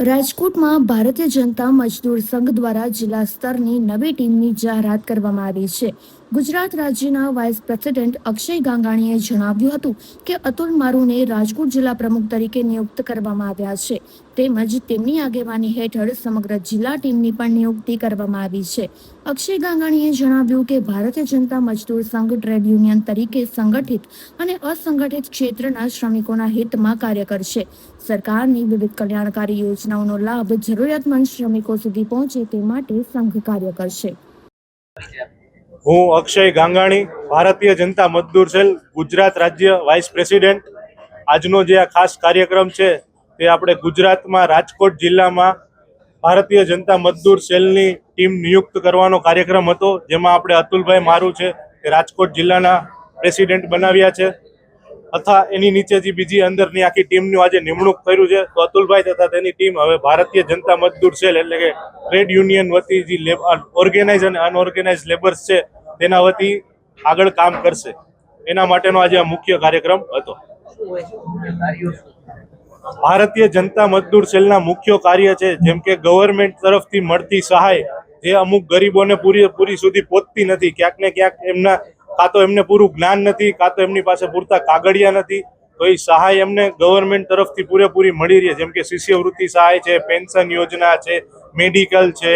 રાજકોટમાં ભારતીય જનતા મજદૂર સંઘ દ્વારા જિલ્લા સ્તરની નવી ટીમની જાહેરાત કરવામાં આવી છે. ગુજરાત રાજ્યના વાઇસ પ્રેસિડેન્ટ અક્ષય ગાંગાણીએ જણાવ્યું હતું કે અતુલ મારુને રાજકોટ જિલ્લા પ્રમુખ તરીકે નિયુક્ત કરવામાં આવ્યા છે. તેમજ તેમની આગેવાની હેઠળ સમગ્ર જિલ્લા ટીમની પણ નિયુક્તિ કરવામાં આવી છે. અક્ષય ગાંગાણીએ જણાવ્યું કે ભારતીય જનતા મજદૂર સંઘ ટ્રેડ યુનિયન તરીકે સંગઠિત અને અસંગઠિત ક્ષેત્રના શ્રમિકોના હિતમાં કાર્ય કરશે. સરકારની વિવિધ કલ્યાણકારી યોજનાઓનો લાભ જરૂરિયાતમંદ શ્રમિકો સુધી પહોંચે તે માટે સંઘ કાર્ય કરશે. હું અક્ષય ગાંગાણી, ભારતીય જનતા મજદૂર સેલ ગુજરાત રાજ્ય વાઇસ પ્રેસિડેન્ટ. આજનો જે આ ખાસ કાર્યક્રમ છે તે આપણે ગુજરાતમાં રાજકોટ જિલ્લામાં ભારતીય જનતા મજદૂર સેલની ટીમ નિયુક્ત કરવાનો કાર્યક્રમ હતો, જેમાં આપણે અતુલભાઈ મારુ છે તે રાજકોટ જિલ્લાના પ્રેસિડેન્ટ બનાવ્યા છે. તથા એની નીચે જે બીજી અંદરની આખી ટીમનું આજે નિમણૂક કર્યું છે, તો અતુલભાઈ તથા તેની ટીમ હવે ભારતીય જનતા મજદૂર સેલ એટલે કે ટ્રેડ યુનિયન વતી જે ઓર્ગેનાઇઝ અને અનઓર્ગેનાઇઝ લેબર્સ છે તેના વતી આગળ કામ કરશે. એના માટેનો આજે આ મુખ્ય કાર્યક્રમ હતો. ભારતીય જનતા મજદૂર સેલના મુખ્ય કાર્ય છે, જેમ કે ગવર્મેન્ટ તરફથી મળતી સહાય જે અમુક ગરીબોને પૂરી સુધી પહોંચતી નથી, ક્યાંક ને ક્યાંક એમના કાં તો એમને પૂરું જ્ઞાન નથી, કાં તો એમની પાસે પૂરતા કાગળિયા નથી, તો એ સહાય એમને ગવર્મેન્ટ તરફથી પૂરેપૂરી મળી રહે. જેમ કે શિષ્યવૃત્તિ સહાય છે, પેન્શન યોજના છે, મેડિકલ છે,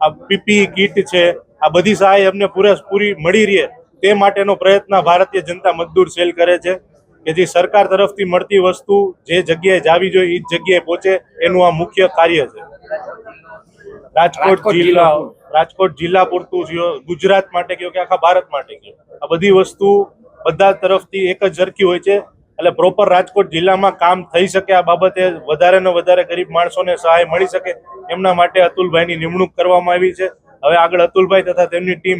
આ પીપીઈ કીટ છે, આ બધી સહાય એમને પૂરી મળી રહે તે માટેનો પ્રયત્ન ભારતીય જનતા મજદૂર સેલ કરે છે કે જે સરકાર તરફથી મળતી વસ્તુ જે જગ્યાએ જાવી જોઈએ એ જ જગ્યાએ પહોંચે, એનું આ મુખ્ય કાર્ય છે. રાજકોટ જિલ્લા પૂરતું ગુજરાત માટે કહ્યું કે આખા ભારત માટે કહ્યું, આ બધી વસ્તુ બધા તરફથી એક જ સરખી હોય છે. એટલે પ્રોપર રાજકોટ જિલ્લામાં કામ થઈ શકે, આ બાબતે વધારે ને વધારે ગરીબ માણસોને સહાય મળી શકે, એમના માટે અતુલભાઈની નિમણૂક કરવામાં આવી છે. હવે આગળ અતુલભાઈ તથા તેમની ટીમ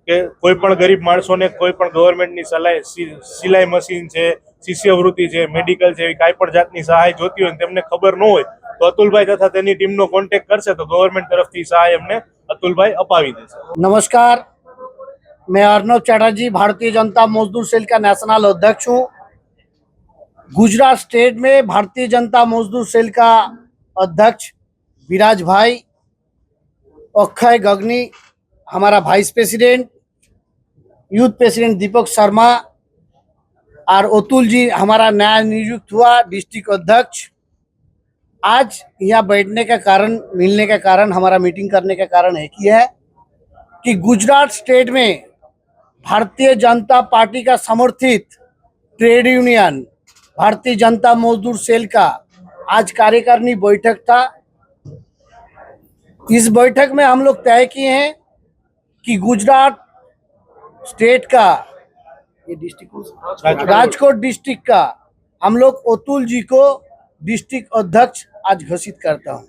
કે કોઈ પણ ગરીબ માણસોને કોઈ પણ ગવર્મેન્ટની સિલાઈ મશીન છે, શિષ્યવૃત્તિ છે, મેડિકલ છે, એવી કાંઈ પણ જાતની સહાય જોતી હોય તેમને ખબર ન હોય તો અતુલભાઈ તથા તેની ટીમનો કોન્ટેક્ટ કરશે તો ગવર્મેન્ટ તરફથી સહાય એમને अतुल अपावी देशे. नमस्कार, मैं अर्नब चैटर्जी भारतीय जनता मजदूर सेल का नेशनल अध्यक्ष हूँ. गुजरात स्टेट में भारतीय जनता मजदूर सेल का अध्यक्ष विराज भाई, अक्षय गगनी हमारा vice president, youth president Deepak Sharma और अतुल जी हमारा नया नियुक्त हुआ डिस्ट्रिक्ट अध्यक्ष. आज यहाँ बैठने का कारण, मिलने का कारण, हमारा मीटिंग करने का कारण एक ही है कि गुजरात स्टेट में भारतीय जनता पार्टी का समर्थित ट्रेड यूनियन भारतीय जनता मजदूर सेल का आज कार्यकारिणी बैठक था. इस बैठक में हम लोग तय किए हैं कि गुजरात स्टेट का ये डिस्ट्रिक्ट राजकोट डिस्ट्रिक्ट का हम लोग अतुल जी को डिस्ट्रिक्ट अध्यक्ष आज घोषित करता हूँ.